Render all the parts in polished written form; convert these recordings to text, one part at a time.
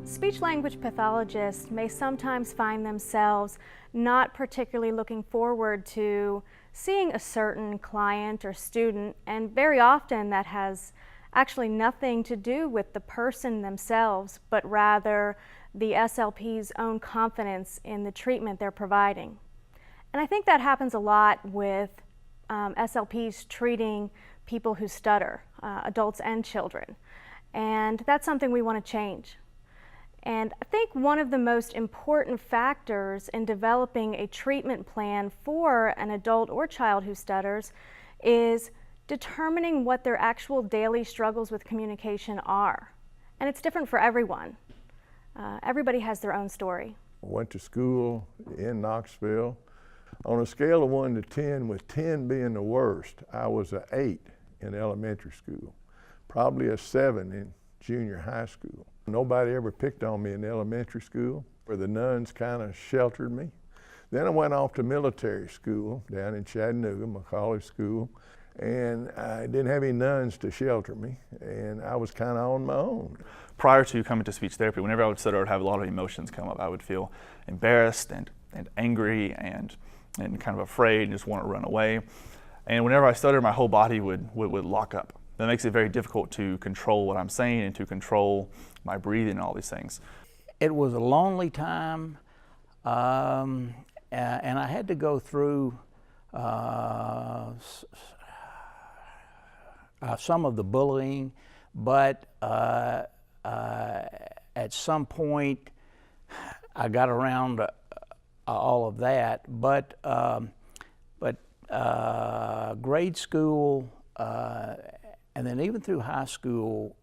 Speech-language pathologists may sometimes find themselves not particularly looking forward to seeing a certain client or student, and very often that has actually nothing to do with the person themselves, but rather the SLP's own confidence in the treatment they're providing. And I think that happens a lot with SLPs treating people who stutter, adults and children. And that's something we want to change. And I think one of the most important factors in developing a treatment plan for an adult or child who stutters is determining what their actual daily struggles with communication are. And it's different for everyone. Everybody has their own story. I went to school in Knoxville. On a scale of 1 to 10, with 10 being the worst, I was an 8 in elementary school, probably a 7 in junior high school. Nobody ever picked on me in elementary school, where the nuns kind of sheltered me. Then I went off to military school down in Chattanooga, McCauley School, and I didn't have any nuns to shelter me, and I was kind of on my own. Prior to coming to speech therapy, whenever I would stutter, I would have a lot of emotions come up. I would feel embarrassed and angry and kind of afraid and just want to run away. And whenever I stutter, my whole body would lock up. That makes it very difficult to control what I'm saying and to control my breathing and all these things. It was a lonely time, and I had to go through some of the bullying, but at some point I got around all of that. But grade school, and then even through high school,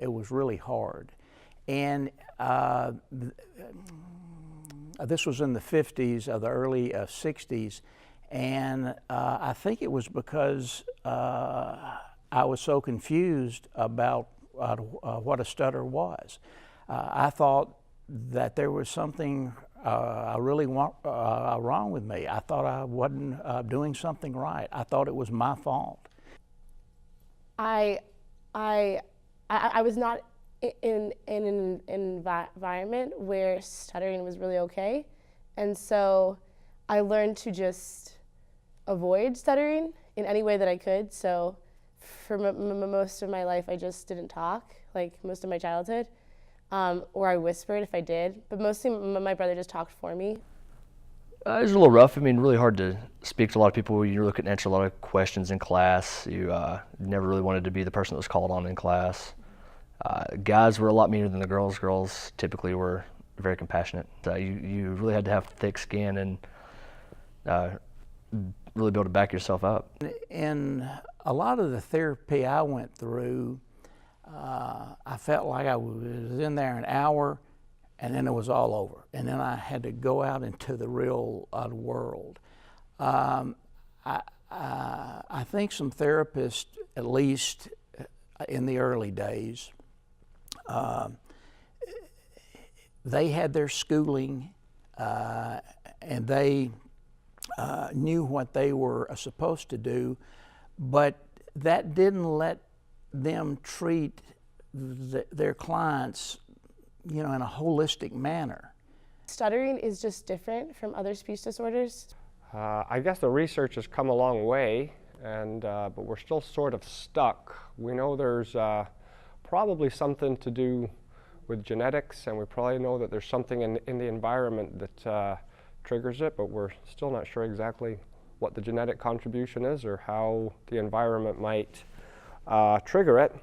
it was really hard. And this was in the 50s, or the early 60s, and I think it was because I was so confused about what a stutter was. I thought that there was something really wrong with me. I thought I wasn't doing something right. I thought it was my fault. I was not in an environment where stuttering was really okay, and so I learned to just avoid stuttering in any way that I could. So for most of my life, I just didn't talk, like most of my childhood, or I whispered if I did, but mostly my brother just talked for me. It was a little rough. I mean, really hard to speak to a lot of people. You're looking to answer a lot of questions in class. You never really wanted to be the person that was called on in class. Guys were a lot meaner than the girls. Girls typically were very compassionate. You really had to have thick skin and really be able to back yourself up. In a lot of the therapy I went through, I felt like I was in there an hour, and then it was all over. And then I had to go out into the real world. I think some therapists, at least in the early days, they had their schooling, and they knew what they were supposed to do, but that didn't let them treat their clients, in a holistic manner. Stuttering is just different from other speech disorders. I guess the research has come a long way, but we're still sort of stuck. We know there's probably something to do with genetics, and we probably know that there's something in the environment that triggers it, but we're still not sure exactly what the genetic contribution is or how the environment might trigger it.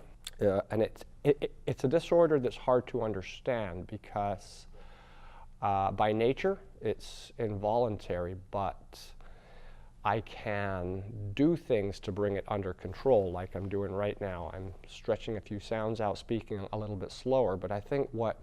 And it's a disorder that's hard to understand because by nature it's involuntary, but I can do things to bring it under control, like I'm doing right now. I'm stretching a few sounds out, speaking a little bit slower, but I think what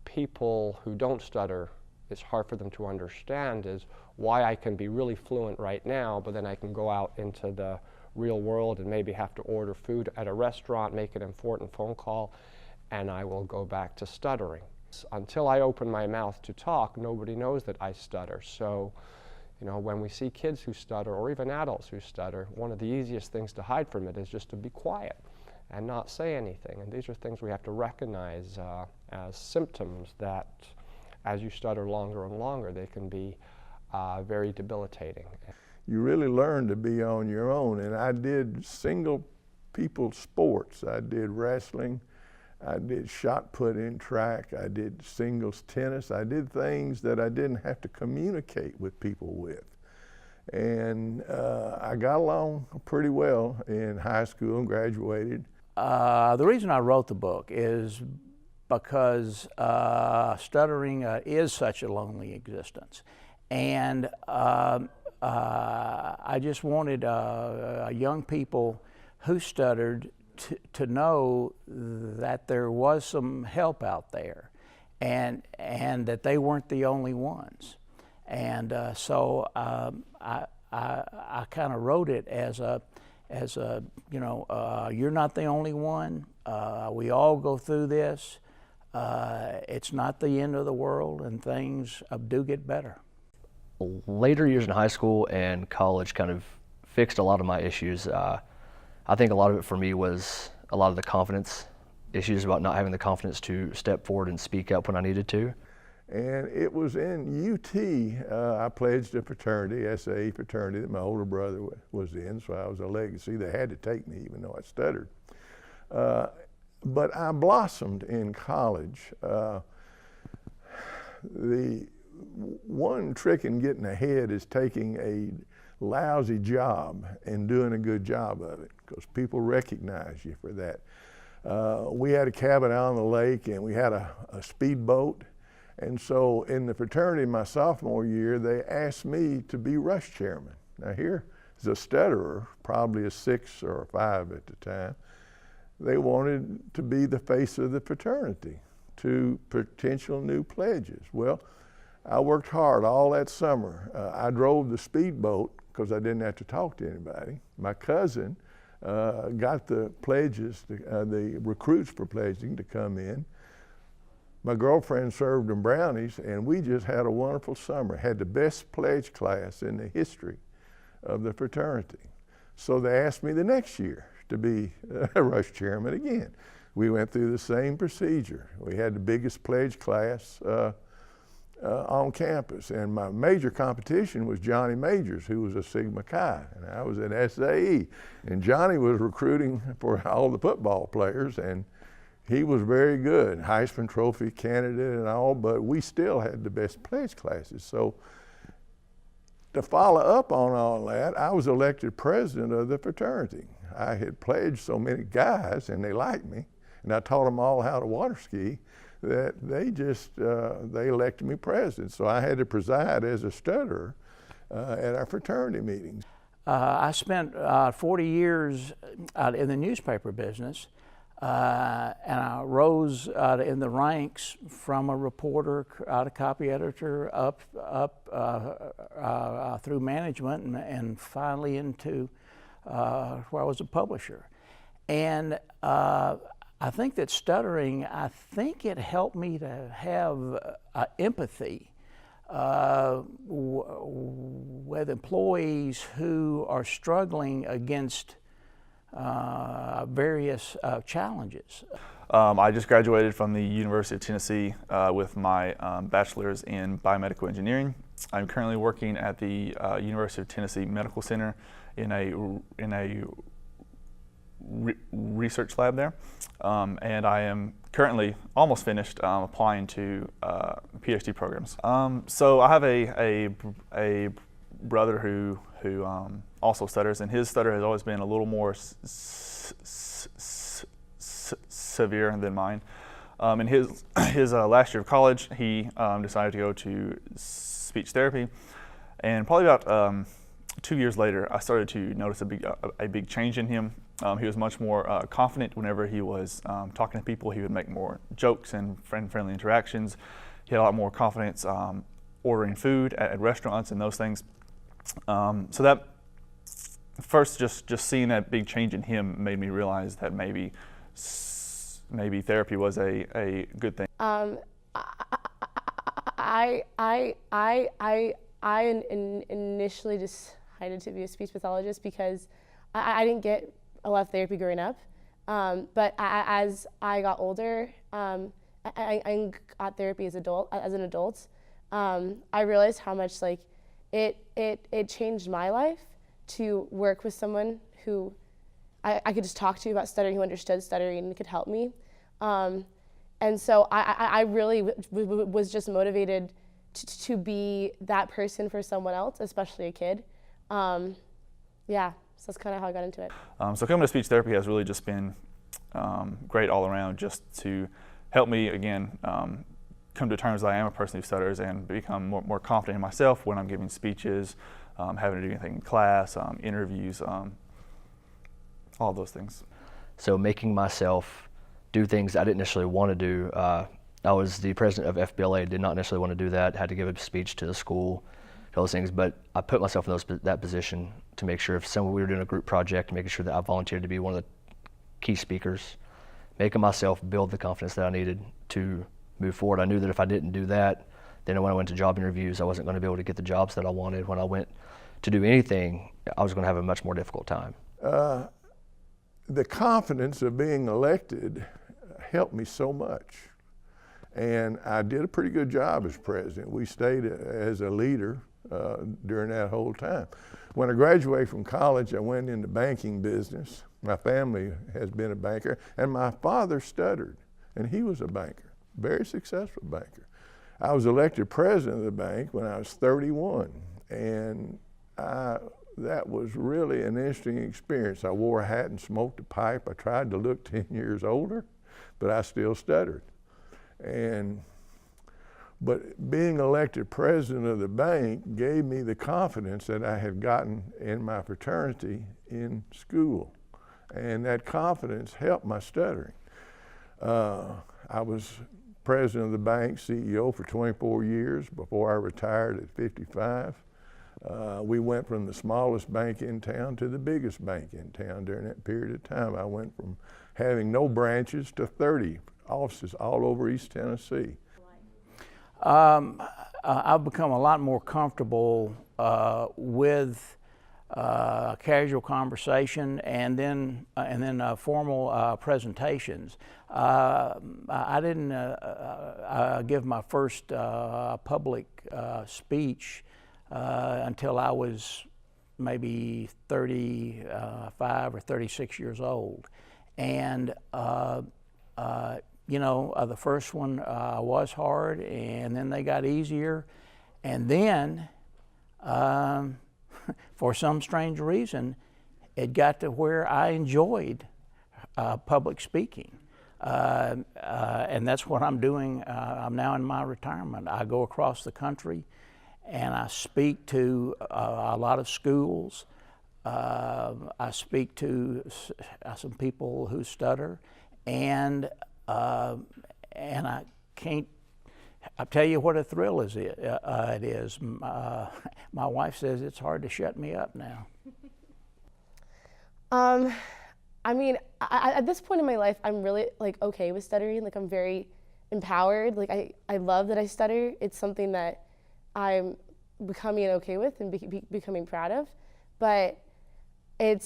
people who don't stutter, it's hard for them to understand is why I can be really fluent right now, but then I can go out into the real world and maybe have to order food at a restaurant, make an important phone call, and I will go back to stuttering. Until I open my mouth to talk, nobody knows that I stutter. So, you know, when we see kids who stutter, or even adults who stutter, one of the easiest things to hide from it is just to be quiet and not say anything. And these are things we have to recognize as symptoms that as you stutter longer and longer, they can be very debilitating. You really learn to be on your own. And I did single people sports. I did wrestling. I did shot put in track. I did singles tennis. I did things that I didn't have to communicate with people with. And I got along pretty well in high school and graduated. The reason I wrote the book is because stuttering is such a lonely existence. And I just wanted young people who stuttered to know that there was some help out there, and that they weren't the only ones. And so I kind of wrote it as a you know, you're not the only one. We all go through this. It's not the end of the world, and things do get better. Later years in high school and college kind of fixed a lot of my issues. I think a lot of it for me was a lot of the confidence issues, about not having the confidence to step forward and speak up when I needed to. And it was in UT, I pledged a fraternity, SAE fraternity, that my older brother was in, so I was a legacy. They had to take me even though I stuttered. But I blossomed in college. The one trick in getting ahead is taking a lousy job and doing a good job of it, because people recognize you for that. We had a cabin out on the lake, and we had a speedboat. And so in the fraternity my sophomore year, they asked me to be rush chairman. Now here's a stutterer, probably a 6 or a 5 at the time. They wanted to be the face of the fraternity to potential new pledges. Well, I worked hard all that summer. I drove the speedboat because I didn't have to talk to anybody. My cousin got the pledges, the recruits for pledging to come in. My girlfriend served them brownies, and we just had a wonderful summer. Had the best pledge class in the history of the fraternity. So they asked me the next year to be a rush chairman again. We went through the same procedure. We had the biggest pledge class on campus, and my major competition was Johnny Majors, who was a Sigma Chi, and I was an SAE. And Johnny was recruiting for all the football players, and he was very good, Heisman Trophy candidate and all, but we still had the best pledge classes. So to follow up on all that, I was elected president of the fraternity. I had pledged so many guys, and they liked me, and I taught them all how to water ski, that they just, they elected me president. So I had to preside as a stutterer at our fraternity meetings. I spent 40 years in the newspaper business, and I rose in the ranks from a reporter, a copy editor, up through management, and finally into where I was a publisher. And I think that stuttering, I think it helped me to have empathy with employees who are struggling against various challenges. I just graduated from the University of Tennessee with my bachelor's in biomedical engineering. I'm currently working at the University of Tennessee Medical Center in a research lab there, and I am currently almost finished applying to PhD programs. So I have a brother who also stutters, and his stutter has always been a little more severe than mine. In his last year of college, he decided to go to speech therapy, And probably about 2 years later, I started to notice a big change in him. He was much more confident whenever he was talking to people. He would make more jokes and friendly interactions. He had a lot more confidence ordering food at restaurants and those things. So that first, just seeing that big change in him made me realize that maybe therapy was a good thing. I initially decided to be a speech pathologist because I didn't get a lot of therapy growing up. But as I got older, I got therapy as an adult. I realized how much like it changed my life to work with someone who I could just talk to about stuttering, who understood stuttering and could help me. And so I really was just motivated to be that person for someone else, especially a kid. Yeah, so that's kind of how I got into it. So coming to speech therapy has really just been great all around, just to help me, again, come to terms that I am a person who stutters and become more confident in myself when I'm giving speeches, having to do anything in class, interviews, all those things. So making myself do things I didn't necessarily want to do. I was the president of FBLA, did not necessarily want to do that, had to give a speech to the school, those things, but I put myself in that position to make sure if we were doing a group project, making sure that I volunteered to be one of the key speakers, making myself build the confidence that I needed to move forward. I knew that if I didn't do that, then when I went to job interviews, I wasn't going to be able to get the jobs that I wanted. When I went to do anything, I was going to have a much more difficult time. The confidence of being elected helped me so much. And I did a pretty good job as president. We stayed as a leader during that whole time. When I graduated from college, I went into banking business. My family has been a banker, and my father stuttered, and he was a banker, very successful banker. I was elected president of the bank when I was 31, and that was really an interesting experience. I wore a hat and smoked a pipe. I tried to look 10 years older, but I still stuttered. But being elected president of the bank gave me the confidence that I had gotten in my fraternity in school. And that confidence helped my stuttering. I was president of the bank, CEO for 24 years before I retired at 55. We went from the smallest bank in town to the biggest bank in town during that period of time. I went from having no branches to 30 offices all over East Tennessee. I've become a lot more comfortable with casual conversation and then formal presentations. I didn't give my first public speech until I was maybe 35 or 36 years old. And the first one was hard, and then they got easier. And then, for some strange reason, it got to where I enjoyed public speaking. And that's what I'm doing. I'm now in my retirement. I go across the country and I speak to a lot of schools. I speak to some people who stutter, and I can't. I'll tell you what a thrill it is. My wife says it's hard to shut me up now. I mean, at this point in my life, I'm really okay with stuttering. I'm very empowered. I love that I stutter. It's something that I'm becoming okay with and becoming proud of. But I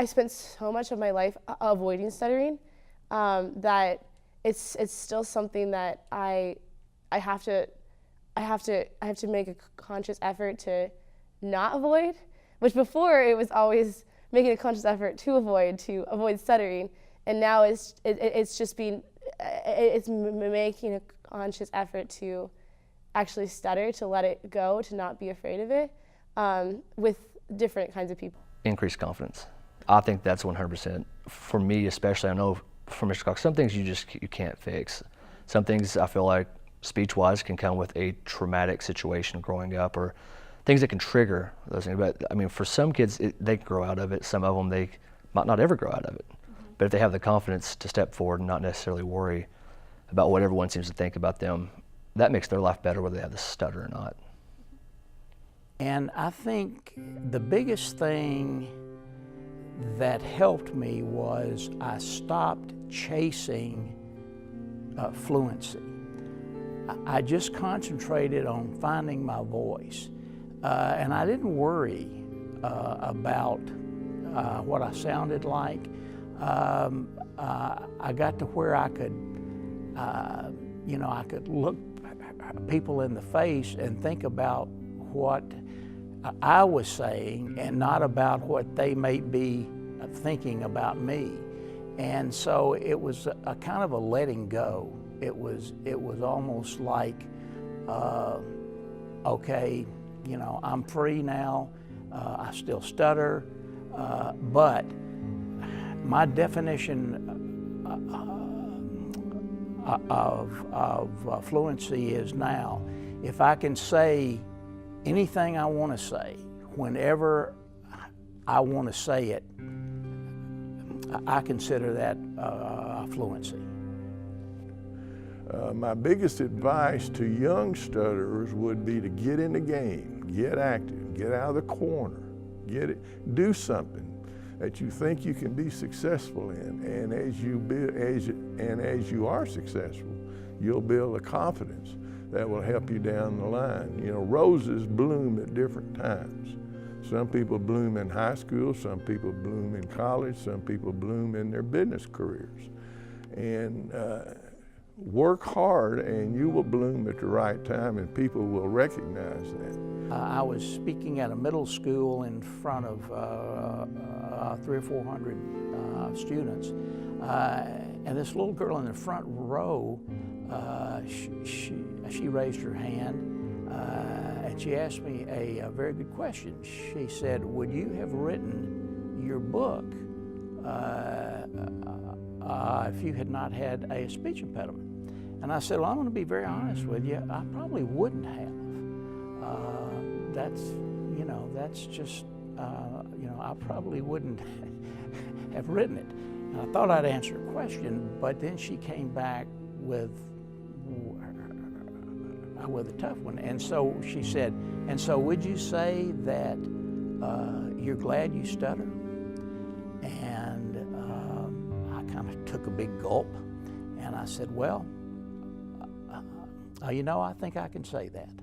spent so much of my life avoiding stuttering that it's still something that I have to make a conscious effort to not avoid, which before it was always making a conscious effort to avoid stuttering, and now it's making a conscious effort to actually stutter, to let it go, to not be afraid of it, with different kinds of people. Increased confidence. I think that's 100%. For me especially, I know for Mr. Cox, some things you can't fix. Some things I feel like speech-wise can come with a traumatic situation growing up, or things that can trigger those things. But I mean, for some kids, they can grow out of it. Some of them, they might not ever grow out of it. But if they have the confidence to step forward and not necessarily worry about what everyone seems to think about them, that makes their life better whether they have the stutter or not. And I think the biggest thing that helped me was I stopped chasing fluency. I just concentrated on finding my voice. And I didn't worry about what I sounded like. I got to where I could, I could look people in the face and think about what I was saying and not about what they may be thinking about me. And so it was a kind of a letting go. It was almost like, okay, I'm free now. I still stutter, but my definition of fluency is now, if I can say anything I want to say, whenever I want to say it, I consider that fluency. My biggest advice to young stutterers would be to get in the game, get active, get out of the corner, do something that you think you can be successful in, and as you are successful, you'll build a confidence that will help you down the line. Roses bloom at different times. Some people bloom in high school, some people bloom in college, some people bloom in their business careers. And work hard and you will bloom at the right time, and people will recognize that. I was speaking at a middle school in front of 300 or 400 students, and this little girl in the front row, she raised her hand and she asked me a very good question. She said, "Would you have written your book if you had not had a speech impediment?" And I said, "Well, I'm going to be very honest with you. I probably wouldn't have. That's just, I probably wouldn't have written it." And I thought I'd answer a question, but then she came back with a tough one. And so she said, "And so would you say that you're glad you stutter?" And I kind of took a big gulp, and I said, "Well, I think I can say that."